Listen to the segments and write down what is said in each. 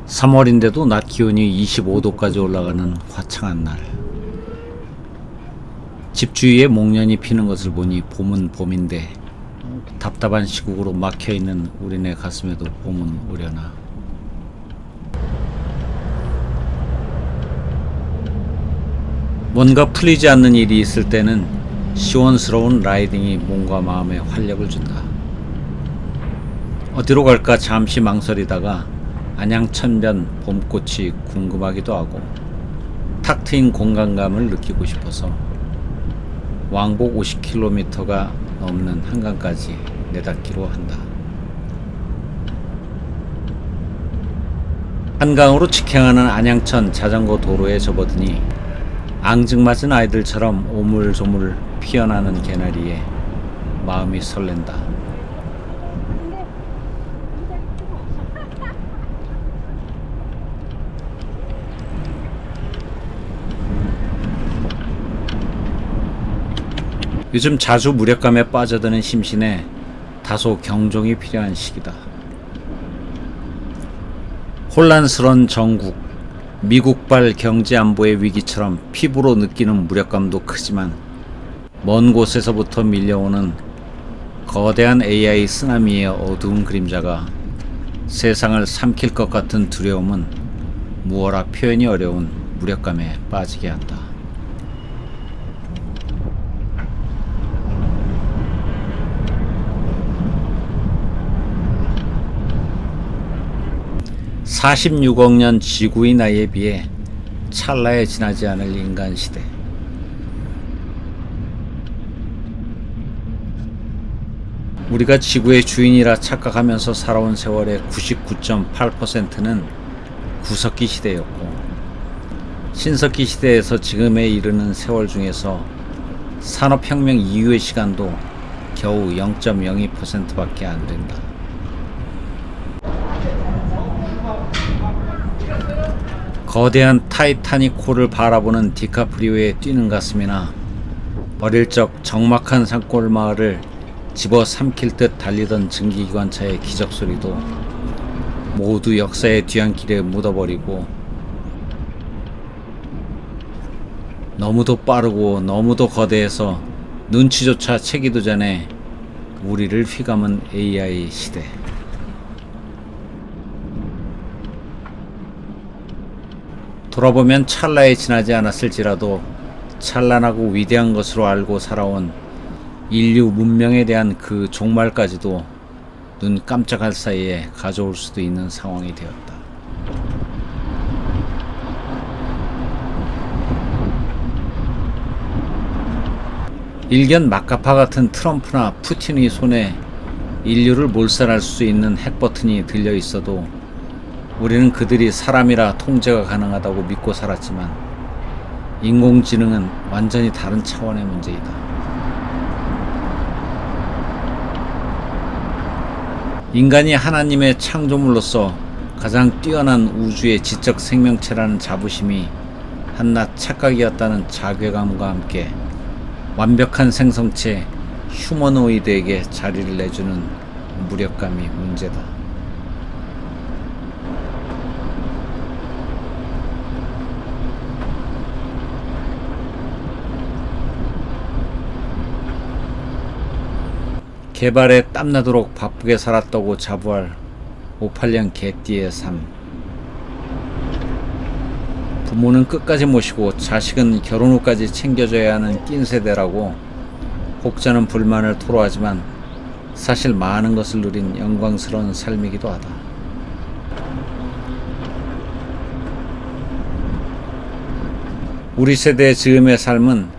3월인데도 낮 기온이 25도까지 올라가는 화창한 날. 집 주위에 목련이 피는 것을 보니 봄은 봄인데 답답한 시국으로 막혀있는 우리네 가슴에도 봄은 오려나. 뭔가 풀리지 않는 일이 있을 때는 시원스러운 라이딩이 몸과 마음에 활력을 준다. 어디로 갈까 잠시 망설이다가 안양천변 봄꽃이 궁금하기도 하고 탁 트인 공간감을 느끼고 싶어서 왕복 50km가 넘는 한강까지 내닫기로 한다. 한강으로 직행하는 안양천 자전거 도로에 접어드니 앙증맞은 아이들처럼 오물조물 피어나는 개나리에 마음이 설렌다. 요즘 자주 무력감에 빠져드는 심신에 다소 경종이 필요한 시기다. 혼란스러운 정국, 미국발 경제안보의 위기처럼 피부로 느끼는 무력감도 크지만 먼 곳에서부터 밀려오는 거대한 AI 쓰나미의 어두운 그림자가 세상을 삼킬 것 같은 두려움은 무어라 표현이 어려운 무력감에 빠지게 한다. (46억 년) 지구의 나이에 비해 찰나에 지나지 않을 인간 시대. 우리가 지구의 주인이라 착각하면서 살아온 세월의 99.8%는 구석기 시대였고, 신석기 시대에서 지금에 이르는 세월 중에서 산업혁명 이후의 시간도 겨우 0.02%밖에 안 된다. 거대한 타이타닉 호를 바라보는 디카프리오의 뛰는 가슴이나 어릴 적 적막한 산골 마을을 집어삼킬 듯 달리던 증기기관차의 기적소리도 모두 역사의 뒤안길에 묻어버리고 너무도 빠르고 너무도 거대해서 눈치조차 채기도 전에 우리를 휘감은 AI 시대. 돌아보면 찰나에 지나지 않았을지라도 찬란하고 위대한 것으로 알고 살아온 인류 문명에 대한 그 종말까지도 눈 깜짝할 사이에 가져올 수도 있는 상황이 되었다. 일견 막가파 같은 트럼프나 푸틴의 손에 인류를 몰살할 수 있는 핵버튼이 들려 있어도 우리는 그들이 사람이라 통제가 가능하다고 믿고 살았지만 인공지능은 완전히 다른 차원의 문제이다. 인간이 하나님의 창조물로서 가장 뛰어난 우주의 지적 생명체라는 자부심이 한낱 착각이었다는 자괴감과 함께 완벽한 생성체 휴머노이드에게 자리를 내주는 무력감이 문제다. 개발에 땀나도록 바쁘게 살았다고 자부할 58년 개띠의 삶. 부모는 끝까지 모시고 자식은 결혼 후까지 챙겨줘야 하는 낀 세대라고 혹자는 불만을 토로하지만 사실 많은 것을 누린 영광스러운 삶이기도 하다. 우리 세대의 즈음의 삶은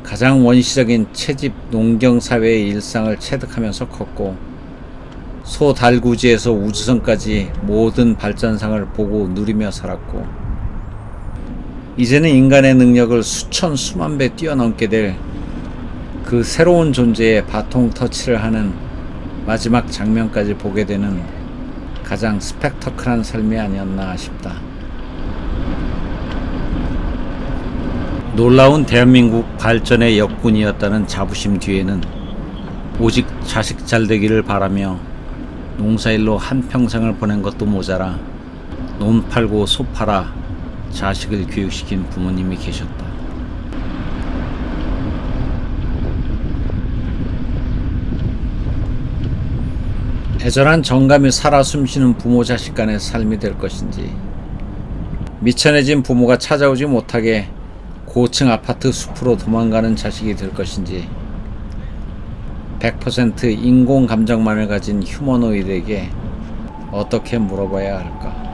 가장 원시적인 채집 농경 사회의 일상을 체득하면서 컸고 소달구지에서 우주선까지 모든 발전상을 보고 누리며 살았고 이제는 인간의 능력을 수천 수만 배 뛰어넘게 될 그 새로운 존재의 바통 터치를 하는 마지막 장면까지 보게 되는 가장 스펙터클한 삶이 아니었나 싶다. 놀라운 대한민국 발전의 역군이었다는 자부심 뒤에는 오직 자식 잘되기를 바라며 농사일로 한평생을 보낸 것도 모자라 논 팔고 소 팔아 자식을 교육시킨 부모님이 계셨다. 애절한 정감이 살아 숨쉬는 부모 자식 간의 삶이 될 것인지, 미천해진 부모가 찾아오지 못하게 고층 아파트 숲으로 도망가는 자식이 될 것인지, 100% 인공 감정만을 가진 휴머노이드에게 어떻게 물어봐야 할까?